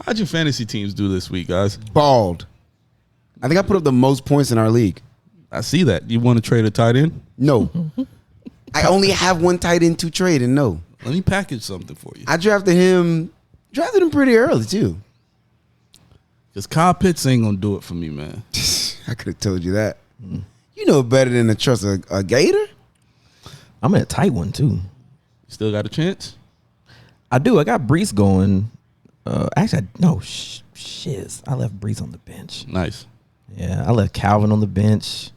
How'd your fantasy teams do this week, guys? Bald. I think I put up the most points in our league. I see that. You want to trade a tight end? No. I only have one tight end to trade, and no. Let me package something for you. I drafted him pretty early, too. Because Kyle Pitts ain't going to do it for me, man. I could have told you that. You know better than to trust a Gator? I'm in a tight one, too. Still got a chance? I do. I got Brees going. Actually, no, shiz. I left Brees on the bench. Nice. Yeah, I left Calvin on the bench.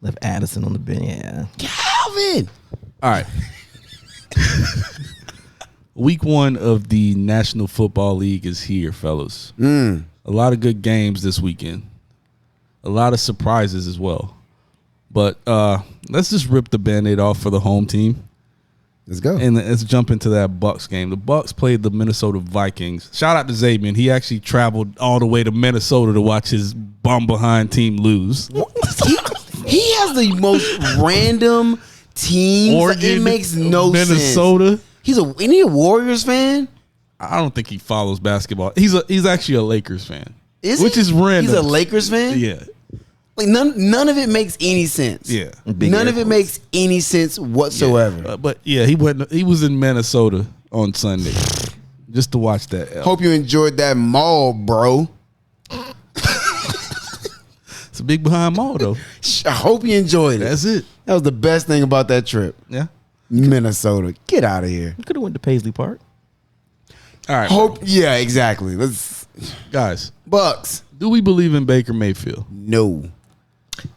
Left Addison on the bench. Yeah. Calvin! All right. Week 1 of the National Football League is here, fellas. A lot of good games this weekend. A lot of surprises as well. But let's just rip the Band-Aid off for the home team. Let's go. And let's jump into that Bucks game. The Bucks played the Minnesota Vikings. Shout out to Zabian. He actually traveled all the way to Minnesota to watch his bum behind team lose. He has the most random teams. Oregon, it makes no Minnesota. sense. Isn't he a Warriors fan? I don't think he follows basketball. He's actually a Lakers fan. Which is random. He's a Lakers fan? Yeah. Like none of it makes any sense. Yeah. None of it makes any sense whatsoever. Yeah. But yeah, he was in Minnesota on Sunday just to watch that. Hope you enjoyed that mall, bro. It's a big behind mall though. I hope you enjoyed it. That's it. That was the best thing about that trip. Yeah. Minnesota. Get out of here. You could have went to Paisley Park. All right. Yeah, exactly. Let's Guys, Bucks. do we believe in Baker Mayfield? No.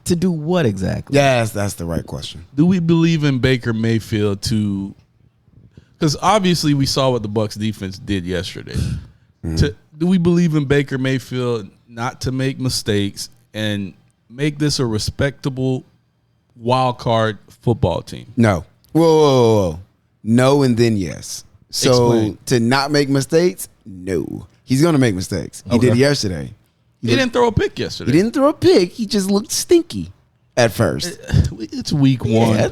To do what exactly? Yes, that's the right question. Do we believe in Baker Mayfield to? Because obviously we saw what the Bucks defense did yesterday. Do we believe in Baker Mayfield not to make mistakes and make this a respectable wild card football team? No. Whoa. No, and then yes. So Explain. to not make mistakes, no. He's going to make mistakes. He did yesterday. He didn't throw a pick yesterday. He didn't throw a pick. He just looked stinky at first. It's week 1. Yeah,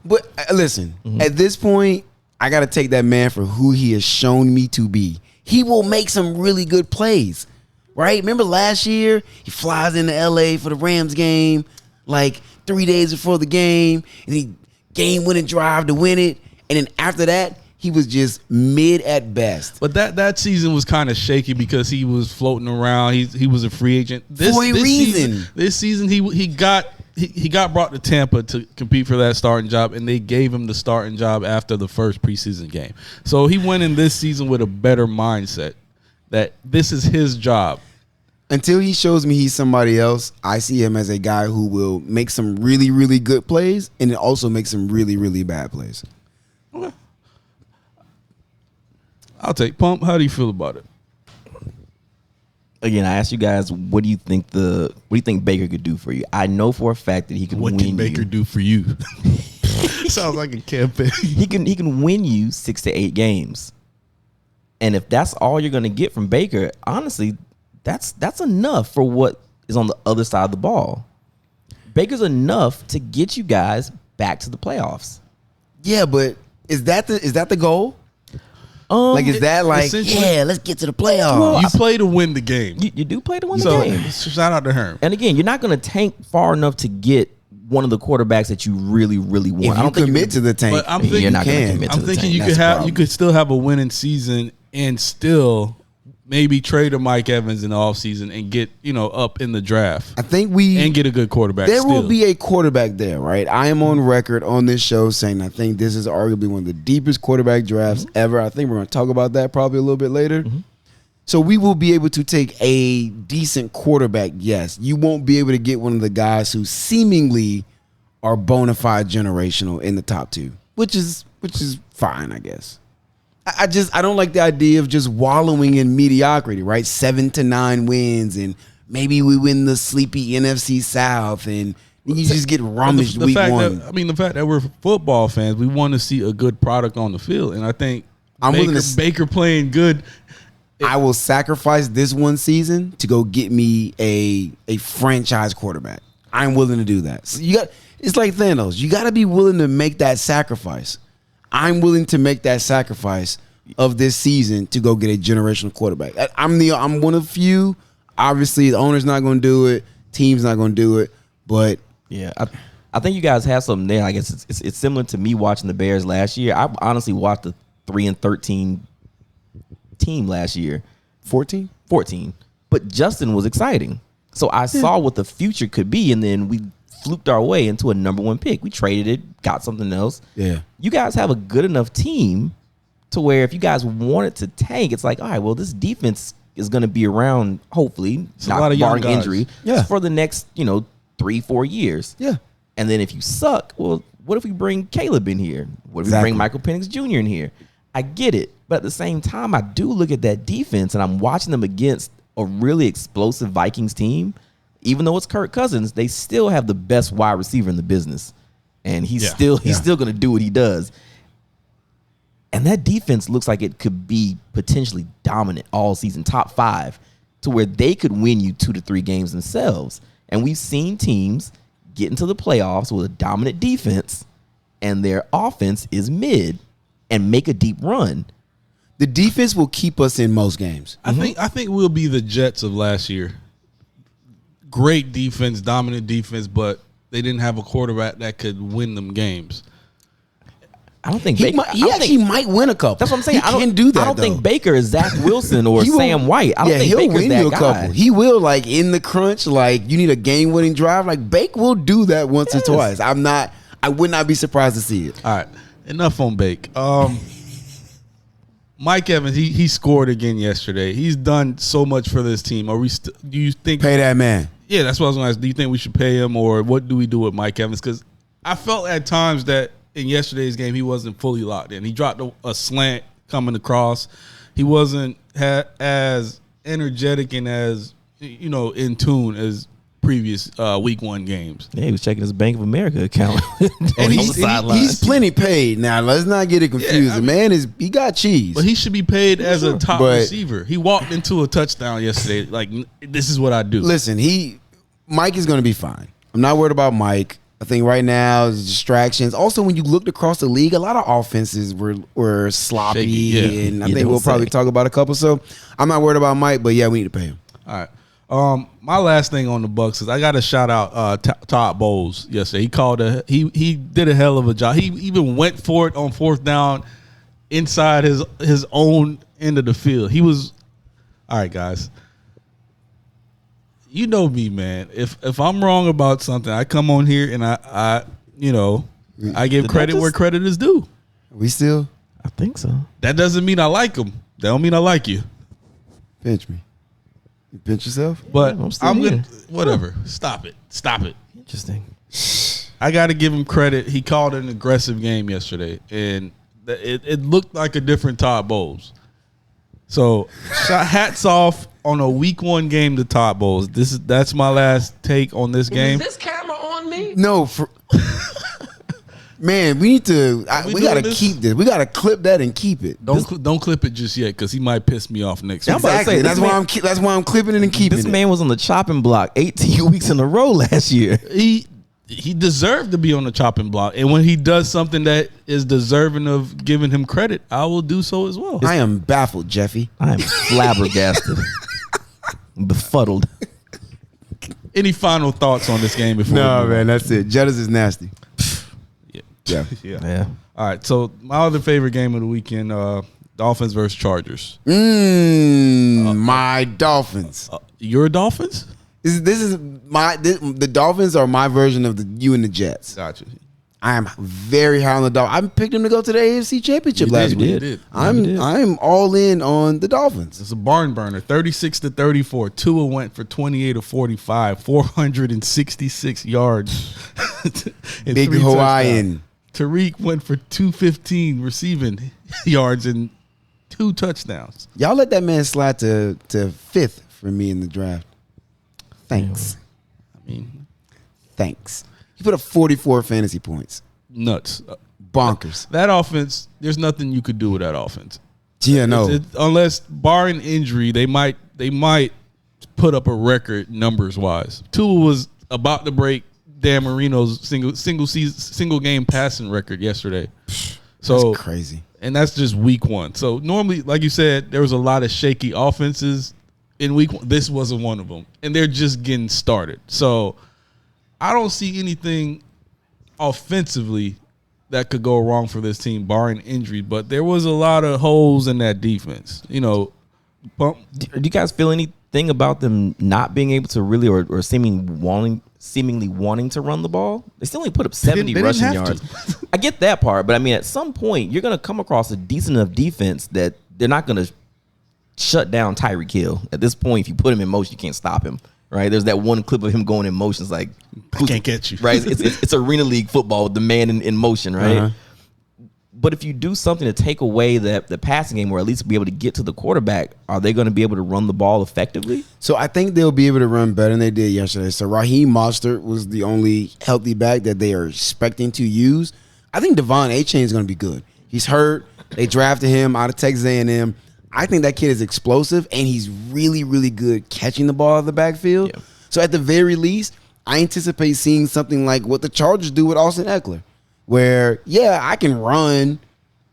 But listen, at this point, I got to take that man for who he has shown me to be. He will make some really good plays, right? Remember last year, he flies into L.A. for the Rams game, like 3 days before the game, and he game-winning drive to win it. And then after that, he was just mid at best. But that season was kind of shaky because he was floating around. He was a free agent. For a reason. This season he got brought to Tampa to compete for that starting job, and they gave him the starting job after the first preseason game. So he went in this season with a better mindset that this is his job. Until he shows me he's somebody else, I see him as a guy who will make some really, really good plays and also make some really, really bad plays. Okay. I'll take Pump. How do you feel about it? Again, I asked you guys, what do you think Baker could do for you? I know for a fact that he can win you. What can Baker do for you? Sounds like a campaign. He can win you 6 to 8 games. And if that's all you're going to get from Baker, honestly, that's enough for what is on the other side of the ball. Baker's enough to get you guys back to the playoffs. Yeah, but is that the goal? Is that let's get to the playoffs? Well, You play to win the game. You do play to win the game. Shout out to Herm. And again, you're not going to tank far enough to get one of the quarterbacks that you really, really want. If I don't you think commit to the tank, But I'm thinking you're not going to can. commit to I'm the thinking tank. you That's could the have problem. you could still have a winning season and still maybe trade a Mike Evans in the offseason and get up in the draft I think and get a good quarterback. there still. will be a quarterback there, right? I am on record on this show saying I think this is arguably one of the deepest quarterback drafts ever. I think we're going to talk about that probably a little bit later. So we will be able to take a decent quarterback, yes. You won't be able to get one of the guys who seemingly are bona fide generational in the top 2, which is fine, I guess. I don't like the idea of just wallowing in mediocrity, right? 7 to 9 wins, and maybe we win the sleepy NFC South, and you just get rummaged week 1. The fact that we're football fans, we want to see a good product on the field, and I think Baker playing good. I will sacrifice this one season to go get me a franchise quarterback. I'm willing to do that. So it's like Thanos. You got to be willing to make that sacrifice. I'm willing to make that sacrifice of this season to go get a generational quarterback. I'm one of few. Obviously, the owner's not going to do it. Team's not going to do it. But yeah, I think you guys have something there. I guess it's similar to me watching the Bears last year. I honestly watched the 3-13 team last year. 14, but Justin was exciting. So I saw what the future could be, and then we fluked our way into a number 1 pick. We traded it, got something else. Yeah. You guys have a good enough team to where if you guys wanted to tank, it's like, all right, well, this defense is going to be around, hopefully, a lot of young barring guys. injury, Yeah. for the next, 3-4 years. Yeah. And then if you suck, well, what if we bring Caleb in here? What if Exactly. we bring Michael Penix Jr. in here? I get it. But at the same time, I do look at that defense and I'm watching them against a really explosive Vikings team. Even though it's Kirk Cousins, they still have the best wide receiver in the business. And he's still going to do what he does. And that defense looks like it could be potentially dominant all season, top 5, to where they could win you 2 to 3 games themselves. And we've seen teams get into the playoffs with a dominant defense and their offense is mid and make a deep run. The defense will keep us in most games. I think we'll be the Jets of last year. Great defense, dominant defense, but they didn't have a quarterback that could win them games. I don't think He, Baker. might, he actually might win a couple. That's what I'm saying. He can do that. I don't though. think Baker is Zach Wilson or He will- Sam White. I don't think he'll Baker's win that you a guy. couple. He will, like in the crunch, like you need a game-winning drive. Like Bake will do that once or twice. I would not be surprised to see it. All right, enough on Bake. Mike Evans, he scored again yesterday. He's done so much for this team. Do you think? Pay that man. Yeah, that's what I was going to ask. Do you think we should pay him, or what do we do with Mike Evans? Because I felt at times that in yesterday's game he wasn't fully locked in. He dropped a slant coming across. He wasn't as energetic and as in tune as previous week 1 games. Yeah, he was checking his Bank of America account. And he's plenty paid. Now let's not get it confused. The man he got cheese. But he should be paid as a top But- receiver. He walked into a touchdown yesterday. Like, this is what I do. Listen, Mike is going to be fine. I'm not worried about Mike. I think right now is distractions. Also, when you looked across the league, a lot of offenses were sloppy, Shaky, yeah. and I You think don't we'll probably say. talk about a couple. So I'm not worried about Mike, but yeah, we need to pay him. All right. My last thing on the Bucks is I got to shout out Todd Bowles yesterday. He did a hell of a job. He even went for it on 4th down inside his own end of the field. He was all right, guys. You know me, man. If I'm wrong about something, I come on here and I give credit where credit is due. We still I think so. That doesn't mean I like him. That don't mean I like you. pinch me. You pinch yourself. But Yeah, I'm still I'm here. gonna whatever. Stop it. Interesting. I got to give him credit. He called an aggressive game yesterday, and it looked like a different Todd Bowles. So, hats off on a week 1 game to Todd Bowles. That's my last take on this game. Is this camera on me? No, man, we need to. we We got to doing this? keep this. We got to clip that and keep it. Don't clip it just yet because he might piss me off next Yeah, week. I'm about to Exactly. say, That's this why man- that's why I'm clipping it and keeping This it. man was on the chopping block 18 weeks in a row last year. He deserved to be on the chopping block, and when he does something that is deserving of giving him credit, I will do so as well. I am baffled, Jeffy. I am flabbergasted, befuddled. Any final thoughts on this game before? we No, move man, on? that's it. Jettas is nasty. Yeah. Yeah. Yeah. Yeah. All right. So my other favorite game of the weekend, Dolphins versus Chargers. My Dolphins. Your Dolphins? The Dolphins are my version of you and the Jets. Gotcha. I am very high on the Dolphins. I picked them to go to the AFC Championship You last did, week. you did. I'm all in on the Dolphins. It's a barn burner. 36-34. Tua went for 28 of 45, 466 yards. and Big 3 Hawaiian. touchdowns. Tariq went for 215 receiving yards and 2 touchdowns. Y'all let that man slide to 5th for me in the draft. Thanks. I mean, Thanks. He put up 44 fantasy points. nuts. Bonkers. That offense, there's nothing you could do with that offense. Yeah, no. Unless barring injury, they might put up a record numbers wise. Tua was about to break Dan Marino's single game passing record yesterday. So That's crazy. And that's just week one. So normally, like you said, there was a lot of shaky offenses in week one. This wasn't one of them. And they're just getting started. So I don't see anything offensively that could go wrong for this team, barring injury. But there was a lot of holes in that defense. You know, Do you guys feel anything about them not being able to really or seemingly wanting to run the ball? They still only put up 70 rushing yards. I get that part, but I mean, at some point, you're going to come across a decent enough defense that they're not going to shut down Tyreek Hill. At this point, if you put him in motion, you can't stop him. Right? There's that one clip of him going in motion. It's like, I can't catch you. Right? It's arena league football with the man in motion, right? Uh-huh. But if you do something to take away the passing game, or at least be able to get to the quarterback, are they going to be able to run the ball effectively? So I think they'll be able to run better than they did yesterday. So Raheem Mostert was the only healthy back that they are expecting to use. I think Devon Achane is going to be good. He's hurt. They drafted him out of Texas A&M. I think that kid is explosive, and he's really, really good catching the ball out of the backfield. Yeah. So at the very least, I anticipate seeing something like what the Chargers do with Austin Eckler, where, yeah, I can run,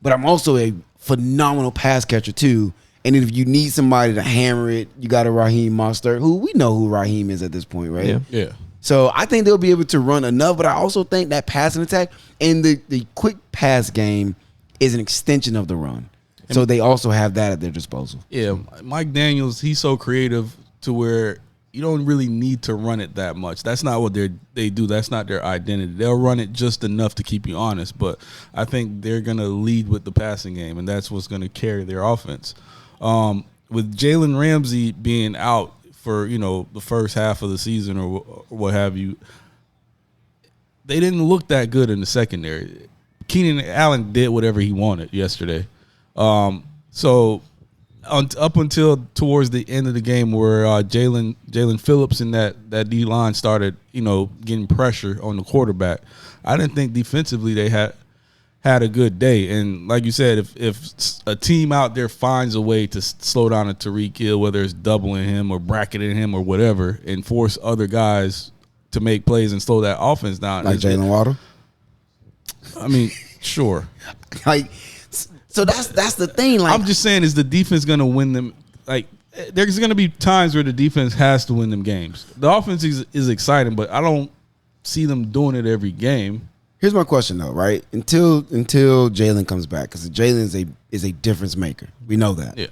but I'm also a phenomenal pass catcher too. And if you need somebody to hammer it, you got a Raheem Mostert, who we know who Raheem is at this point, right? Yeah. So I think they'll be able to run enough, but I also think that passing attack and the quick pass game is an extension of the run. So they also have that at their disposal. Yeah, Mike Daniels, he's so creative to where you don't really need to run it that much. That's not what they do. That's not their identity. They'll run it just enough to keep you honest, but I think they're going to lead with the passing game, and that's what's going to carry their offense. With Jalen Ramsey being out for, the first half of the season or what have you, they didn't look that good in the secondary. Keenan Allen did whatever he wanted yesterday. So up until towards the end of the game where Jalen Phillips and that D-line started, getting pressure on the quarterback, I didn't think defensively they had a good day. And like you said, if a team out there finds a way to slow down a Tyreek Hill, whether it's doubling him or bracketing him or whatever, and force other guys to make plays and slow that offense down. Like Jalen Waddle? I mean, sure. So that's the thing. Like, I'm just saying, is the defense going to win them? Like, there's going to be times where the defense has to win them games. The offense is exciting, but I don't see them doing it every game. Here's my question though, right? Until Jalen comes back, because Jalen is a difference maker. We know that. Yeah.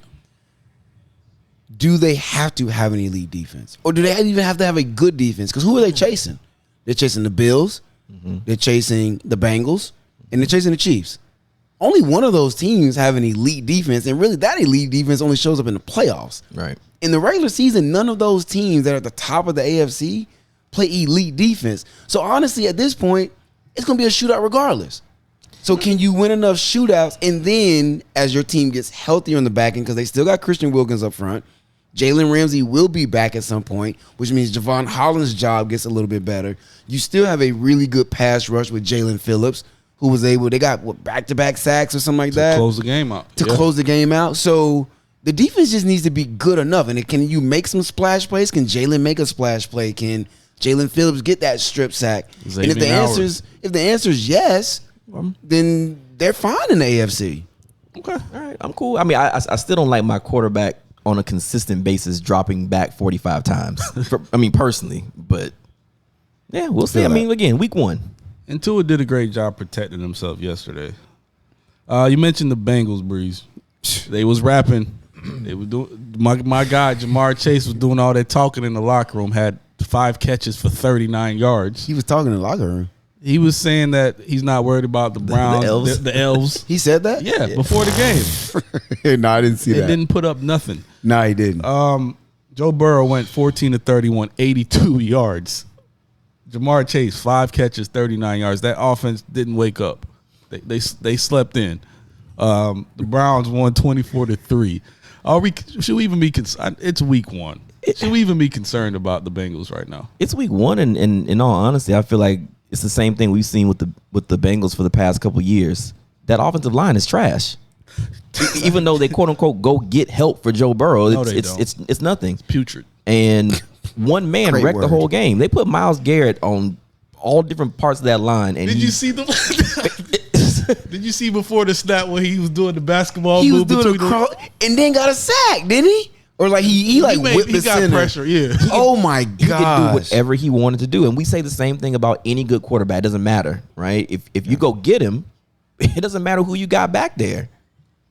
Do they have to have an elite defense, or do they even have to have a good defense? Because who are they chasing? They're chasing the Bills, they're chasing the Bengals, and they're chasing the Chiefs. Only one of those teams have an elite defense, and really that elite defense only shows up in the playoffs. Right. In the regular season, none of those teams that are at the top of the AFC play elite defense. So honestly, at this point, it's going to be a shootout regardless. So can you win enough shootouts, and then as your team gets healthier on the back end, because they still got Christian Wilkins up front, Jalen Ramsey will be back at some point, which means Javon Holland's job gets a little bit better. You still have a really good pass rush with Jalen Phillips, who was able, they got back-to-back sacks or something like that. To close the game out. Close the game out. So the defense just needs to be good enough. And can you make some splash plays? Can Jalen make a splash play? Can Jalen Phillips get that strip sack? And if the answer is yes, then they're fine in the AFC. Okay. All right. I'm cool. I mean, I still don't like my quarterback on a consistent basis dropping back 45 times. Personally. But, yeah, we'll see. I mean, again, week one. And Tua did a great job protecting himself yesterday. You mentioned the Bengals, Breeze. They was rapping. They were doing. My guy Jamar Chase was doing all that talking in the locker room. Had 5 catches for 39 yards. He was talking in the locker room. He was saying that he's not worried about the Browns, the elves. He said that? Yeah, before the game. No, I didn't see that. They didn't put up nothing. No, he didn't. Joe Burrow went 14 to 31, 82 yards. Jamar Chase, 5 catches, 39 yards. That offense didn't wake up. They slept in. The Browns won 24-3. Should we even be concerned? It's week one. Should we even be concerned about the Bengals right now? It's week one, and in all honesty, I feel like it's the same thing we've seen with the Bengals for the past couple of years. That offensive line is trash. Even though they quote unquote go get help for Joe Burrow, it's nothing. It's putrid. And one man wrecked the whole game. They put Myles Garrett on all different parts of that line. And Did you see them? Did you see before the snap when he was doing the basketball? He was move doing a between cross and then got a sack, didn't he? Or like he whipped the got center. pressure. Yeah. Oh my He could do god! whatever he wanted to do, and we say the same thing about any good quarterback. It doesn't matter, right? If you go get him, it doesn't matter who you got back there,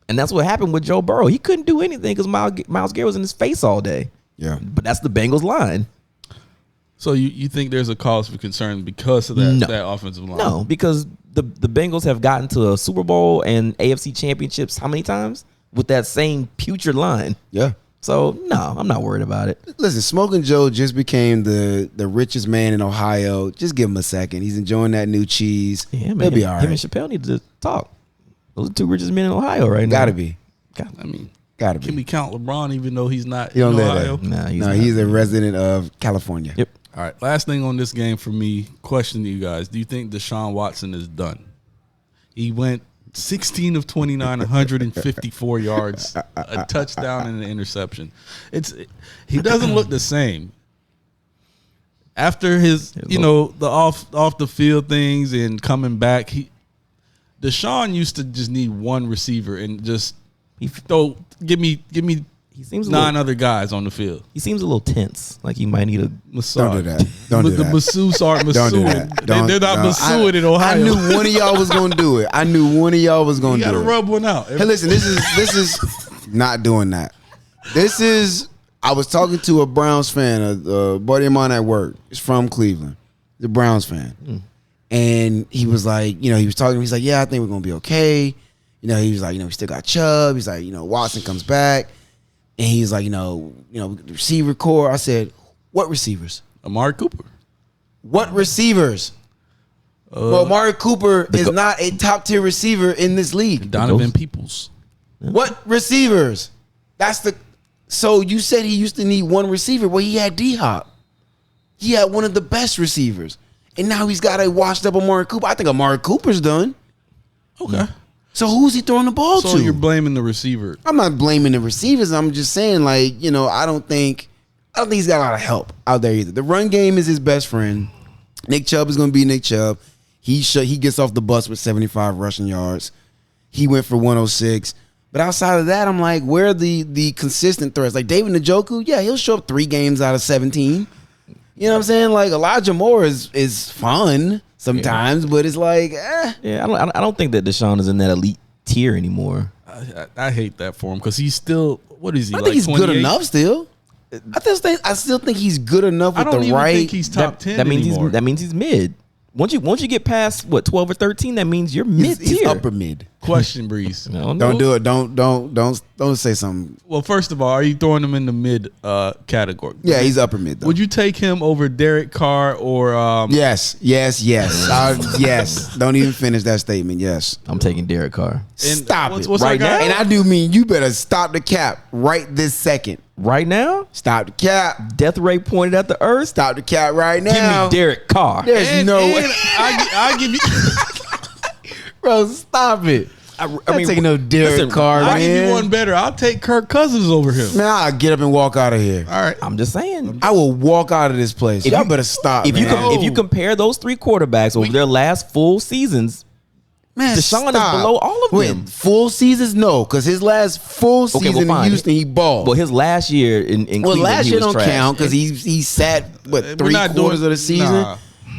and that's what happened with Joe Burrow. He couldn't do anything because Myles Garrett was in his face all day. Yeah, But that's the Bengals line. So you think there's a cause for concern because of that No. that offensive line? No, because the Bengals have gotten to a Super Bowl and AFC championships how many times with that same putrid line? yeah. So no, I'm not worried about it. Listen, Smoking Joe just became the richest man in Ohio. Just give him a second. He's enjoying that new cheese. Yeah, man. He'll be all Him and right. Chappelle need to talk. Those are two richest men in Ohio right now. Gotta be. I mean, Gotta can be. we count LeBron even though he's not He don't in live Ohio? there. Nah, No, not. he's a resident of California. Yep. All right. Last thing on this game for me. Question to you guys: do you think Deshaun Watson is done? He went 16 of 29, 154 yards, a touchdown and an interception. He doesn't look the same. After his the off the field things and coming back, Deshaun used to just need one receiver and just give me He seems 9 other guys on the field. He seems a little tense. Like he might need a Massage. Don't do that. Don't do The that. masseurs aren't Don't do masseuing. that. Don't- They're not no. masseuing in Ohio. I knew one of y'all was gonna do it. I knew one of y'all was You gonna got to do it. rub one out. Hey, listen, this is not doing that. This is. I was talking to a Browns fan, a buddy of mine at work. He's from Cleveland. He's a Browns fan, and he was like, he was talking. He's like, yeah, I think we're gonna be okay. He was like, we still got Chubb. He's like, Watson comes back, and he's like, the receiver core. I said, what receivers? Amari Cooper. What receivers? Well, Amari Cooper is not a top tier receiver in this league. Donovan Peoples. What receivers? So you said he used to need one receiver. Well, he had D-Hop. He had one of the best receivers. And now he's got a washed up Amari Cooper. I think Amari Cooper's done. Okay. So who's he throwing the ball So to? you're blaming the receiver. I'm not blaming the receivers. I'm just saying, I don't think he's got a lot of help out there either. The run game is his best friend. Nick Chubb is going to be Nick Chubb. He gets off the bus with 75 rushing yards. He went for 106. But outside of that, I'm like, where are the consistent threats? Like David Njoku, yeah, he'll show up 3 games out of 17. You know what I'm saying? Like Elijah Moore is fun sometimes, but it's like, Yeah, I don't think that Deshaun is in that elite tier anymore. I hate that for him because he's still, what is he, I like think he's 28? good enough still. I still think he's good enough I with don't the even right. think he's top 10 that means anymore. that means he's mid. Once you get past 12 or 13, that means you're mid he's tier. upper mid. Question, Breeze. No, Don't do it. Don't say something. Well, first of all, are you throwing him in the mid category? Yeah, he's upper mid though. Would you take him over Derek Carr or Yes. Yes. Don't even finish that statement. Yes. I'm taking Derek Carr. and Stop what's it our right guy? now? And I do mean you better stop the cap right this second. Right now, Stop the cap. death ray pointed at the earth. Stop the cap right Give now. me Derek Carr. There's And- no and way. I give you. Bro, stop it. I I'm mean, taking no Derek listen, Carr, I'll give you man. one better. I'll take Kirk Cousins over him. Man, I'll get up and walk out of here. All right. I'm just saying. I will walk out of this place. If Y'all you- better stop, If you man. if you compare those 3 quarterbacks over their last full seasons, Man, Deshaun is stop. below all of Wait, them. full seasons? No, because his last full Okay, season well, fine. in Houston, he balled. well, his last year in Cleveland, last he year was don't trash. count because he sat We're 3 not quarters doing- of the season. Nah.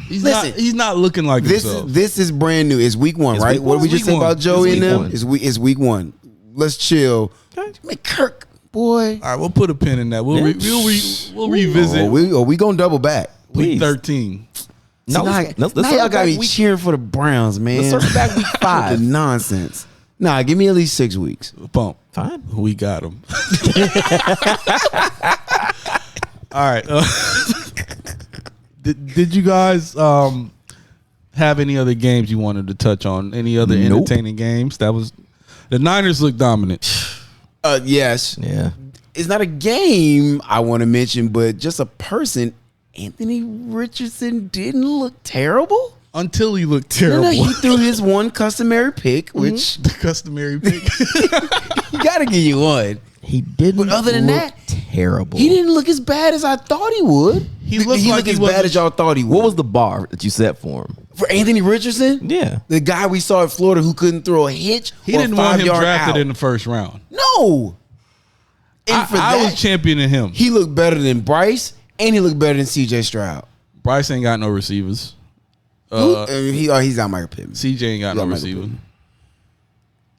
He's Listen, not. He's not looking like This himself. is brand new. It's week 1, It's right? week What one. did we just Week say one. about Joey It's and week them? one. It's week 1. Let's chill. Okay. Man, Kirk, boy. All right, we'll put a pin in that. We'll we'll revisit We gonna double back. week Please. 13. No, now let's now circle y'all got back me week- cheering for the Browns, man. Let's circle back week The 5. nonsense. Nah, give me at least 6 weeks. Bump. Fine. We got him. All right. Did you guys have any other games you wanted to touch on? Any other Nope. entertaining games? That was the Niners looked dominant. Yes. Yeah. It's not a game I want to mention, but just a person. Anthony Richardson didn't look terrible. Until he looked No, terrible. he threw his one customary pick, which The customary pick. you gotta give you one. He didn't But other than look that, terrible. He didn't look as bad as I thought he would. He He looked like looked he as wasn't- bad as y'all thought he would. What was the bar that you set for him? For Anthony Richardson? Yeah. The guy we saw at Florida who couldn't throw a hitch He or didn't a want him 5-yard drafted out. in the first round. No. And for I that, was championing him. he looked better than Bryce, and he looked better than C.J. Stroud. Bryce ain't got no receivers. He's not Michael Pittman. CJ ain't got no Michael receiver. Pittman.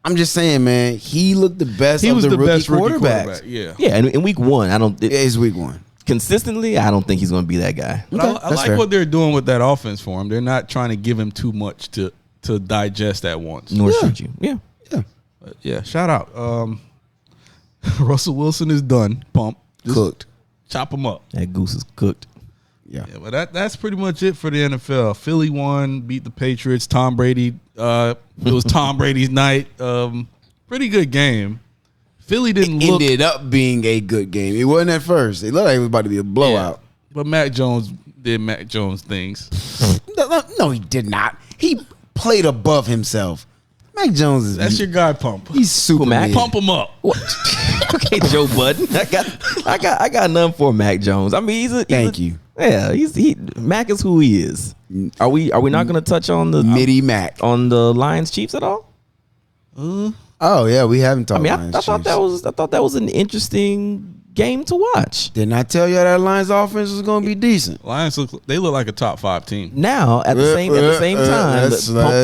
I'm just saying, man, he looked the best He of was the the rookie best rookie quarterbacks. quarterback. Yeah. Yeah, and in week one, It's week one. consistently, I don't think he's going to be that guy. But Okay, I that's like fair. what they're doing with that offense for him. They're not trying to give him too much to digest at once. Nor should you. Yeah. Yeah. But yeah, shout out. Russell Wilson is done. Pump. Just Cooked. chop him up. That goose is cooked. Yeah. Yeah, but that's pretty much it for the NFL. Philly won, beat the Patriots. Tom Brady. It was Tom Brady's night. Pretty good game. Philly didn't look, Ended up being a good game. It wasn't at first. It looked like it was about to be a blowout. but Mac Jones did Mac Jones things. No, he did not. He played above himself. Mac Jones is That's your guy, Pump. he's super Mac? mid. Pump him up. What? Okay, Joe Budden. I got nothing for Mac Jones. I mean, Thank you. Yeah, Mac is who he is. Are we not going to touch on the Midi Mac. on the Lions Chiefs at all? Oh yeah, we haven't talked I mean, Lions I thought Chiefs. I thought that was an interesting game to watch. Didn't I tell you that Lions offense was going to be decent? Lions look like a top 5 team. Now at the same time,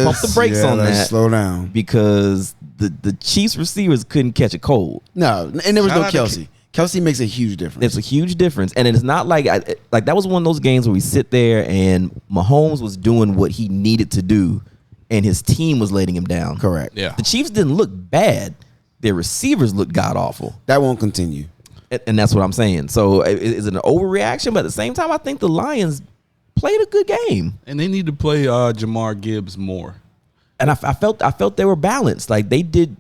pump the brakes on let's that slow down. because the Chiefs receivers couldn't catch a cold. No, and there was Shout no out to Kelsey. Kelsey makes a huge difference. It's a huge difference, and it's not like like that was one of those games where we sit there and Mahomes was doing what he needed to do, and his team was letting him down. Correct. Yeah. The Chiefs didn't look bad; their receivers looked god awful, That won't continue. and that's what I'm saying. So is it an overreaction? But at the same time, I think the Lions played a good game, And they need to play Jamar Gibbs more. and I felt they were balanced. Like they did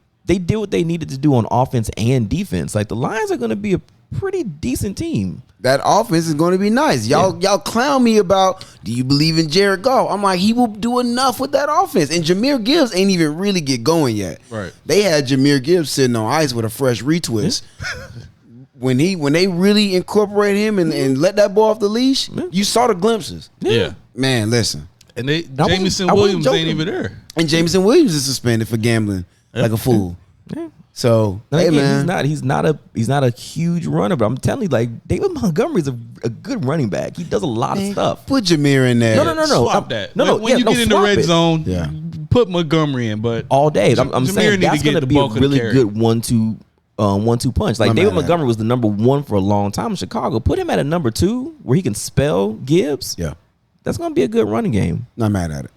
what they needed to do on offense and defense. Like the Lions are going to be a pretty decent team. That offense is going to be nice. Y'all clown me about, do you believe in Jared Goff? I'm like, he will do enough with that offense. And Jahmyr Gibbs ain't even really get going yet. Right. They had Jahmyr Gibbs sitting on ice with a fresh retwist. When they really incorporate him and let that boy off the leash, you saw the glimpses. Yeah. Man, listen. And wasn't- Jameson I wasn't Williams ain't joking. even there. And Jameson Williams is suspended for gambling like a fool. Yeah. So, And hey, again, man. he's not a huge runner, but I'm telling you, like David Montgomery's a good running back. He does a lot of stuff. Put Jameer in there. No. Swap I'm- that. No, When you get in the swap red it. zone, Yeah. put Montgomery in. But all day. I'm Jameer saying need to that's get going to the be a bulk of the really carry. good 1-2 punch. Like I'm David mad at Montgomery was the number 1 for a long time in Chicago. Put him at a number 2 where he can spell Gibbs. Yeah. That's going to be a good running game. Not mad at it.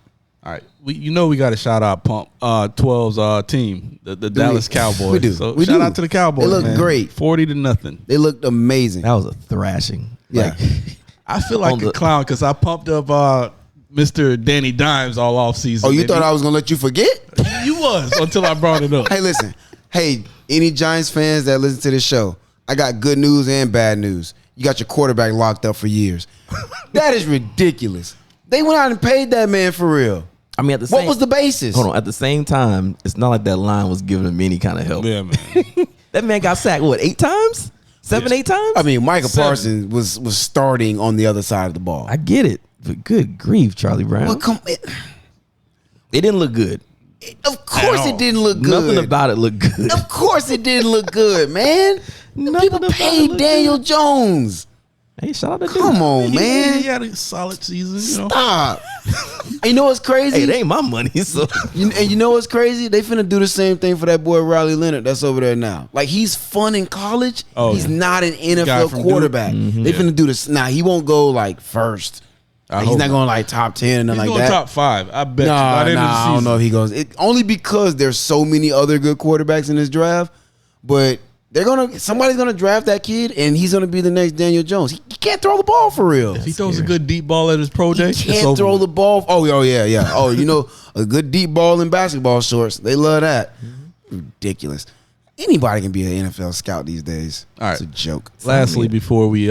all right, we got to shout out Pump 12's team, the Dallas Cowboys. We do. So We shout do. out to the Cowboys. They look man. great. 40-0. They looked amazing. That was a thrashing. Yeah. Like, I feel like On a the- clown because I pumped up Mr. Danny Dimes all off season. Oh, you And thought I was going to let you forget? you was until I brought it up. Hey, listen. Hey, any Giants fans that listen to this show, I got good news and bad news. You got your quarterback locked up for years. That is ridiculous. They went out and paid that man for real. I mean, at the same, What was the basis? Hold on. At the same time, it's not like that line was giving him any kind of help. Yeah, man. That man got sacked, what, 8 times? 7, 8 times? I mean, Michael 7. Parsons was starting on the other side of the ball. I get it. But good grief, Charlie Brown. Well, come, It didn't look good. of course At all. it didn't look good. Nothing about it looked good. Of course it didn't look good, man. Nothing People about it paid looked Daniel Jones. Hey, shout out to Come dude. on, He man. had a solid season, you know. Stop. And you know what's crazy? Hey, it ain't my money, so And you know what's crazy? They finna do the same thing for that boy Riley Leonard that's over there now. Like, he's fun in college. Oh, he's yeah. not an Guy NFL from quarterback. Duke. They Yeah. finna do this. Now, he won't go like first. I Like, he's hope not going like top 10 and He's nothing like going that. top 5. I bet. Nah, by the end of the I don't season. know if he goes. Only because there's so many other good quarterbacks in this draft. But somebody's gonna draft that kid, and he's gonna be the next Daniel Jones. He can't throw the ball for real. If he throws a good deep ball at his pro day, He can't throw the ball. Oh, yeah. Oh, you know, a good deep ball in basketball shorts. They love that. Ridiculous. Anybody can be an NFL scout these days. All right. It's a joke. Lastly, before we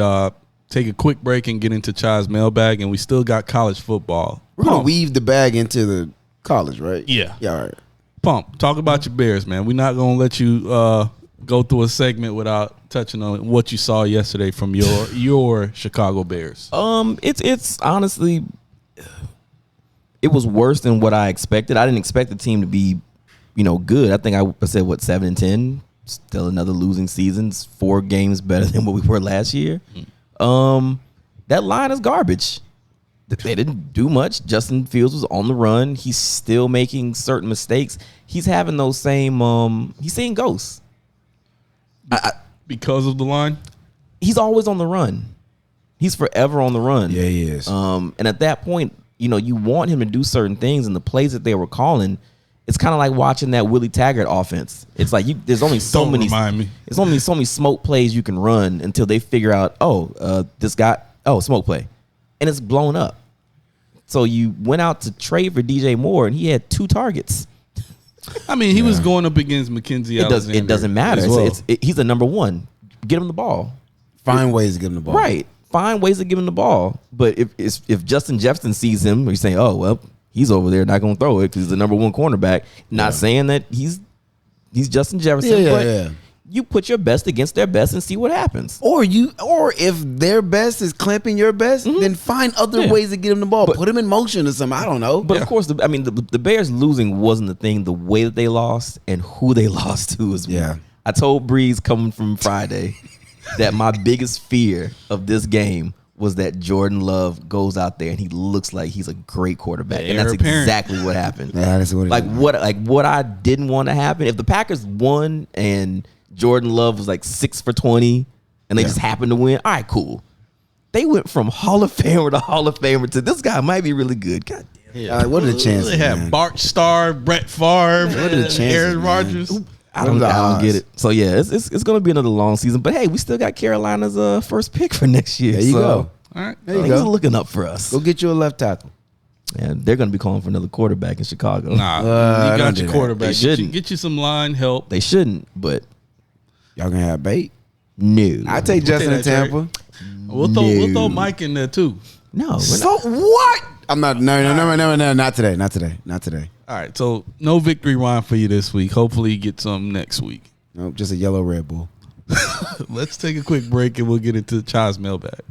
take a quick break and get into Chai's mailbag, and we still got college football. We're gonna Pump. weave the bag into the college, right? Yeah. Yeah. All right. Pump. Talk about your Bears, man. We're not gonna let you go through a segment without touching on what you saw yesterday from your Chicago Bears. It's honestly, it was worse than what I expected. I didn't expect the team to be, good. I think I said 7-10. Still another losing season. It's 4 games better than what we were last year. That line is garbage. They didn't do much. Justin Fields was on the run. He's still making certain mistakes. He's having those same. He's seeing ghosts. Because of the line? He's always on the run. He's forever on the run. Yeah, he is. And at that point, you want him to do certain things, and the plays that they were calling, it's kind of like watching that Willie Taggart offense. It's like there's only so many. Remind me. There's only so many smoke plays you can run until they figure out, this guy, smoke play, and it's blown up. So you went out to trade for DJ Moore, and he had 2 targets. I mean, he was going up against Mackenzie Alexander. It doesn't matter. Well. He's a number 1. Get him the ball. Find ways to give him the ball. Right. Find ways to give him the ball. But if Justin Jefferson sees him, he's saying, oh, well, he's over there not going to throw it because he's the number 1 cornerback. Not saying that he's Justin Jefferson, but you put your best against their best and see what happens. Or if their best is clamping your best, then find other ways to get him the ball. Put him in motion or something. I don't know. But of course, the Bears losing wasn't the thing. The way that they lost and who they lost to is I told Breeze coming from Friday that my biggest fear of this game was that Jordan Love goes out there and he looks like he's a great quarterback, and that's exactly what happened. Yeah, that's what what I didn't want to happen if the Packers won and Jordan Love was like 6 for 20 and they just happened to win. All right, cool. They went from Hall of Famer to Hall of Famer to this guy might be really good. God damn. Yeah. What are the chances? They had Bart Starr, Brett Favre, What are the chances, Aaron man? Rodgers. I don't get it. So yeah, it's going to be another long season. But hey, we still got Carolina's first pick for next year. There you go. All right. There you Things go. are looking up for us. Go get you a left tackle. And they're going to be calling for another quarterback in Chicago. Nah, you don't got do your that. quarterback. They shouldn't. Get you some line help. They shouldn't, but Y'all gonna have bait. no. I take Justin that, in Tampa. We'll throw Mike in there too. No, we're So what? I'm not. No. Not today. All right. So no victory rhyme for you this week. Hopefully you get some next week. Nope, just a yellow Red Bull. Let's take a quick break and we'll get into the Child's mailbag.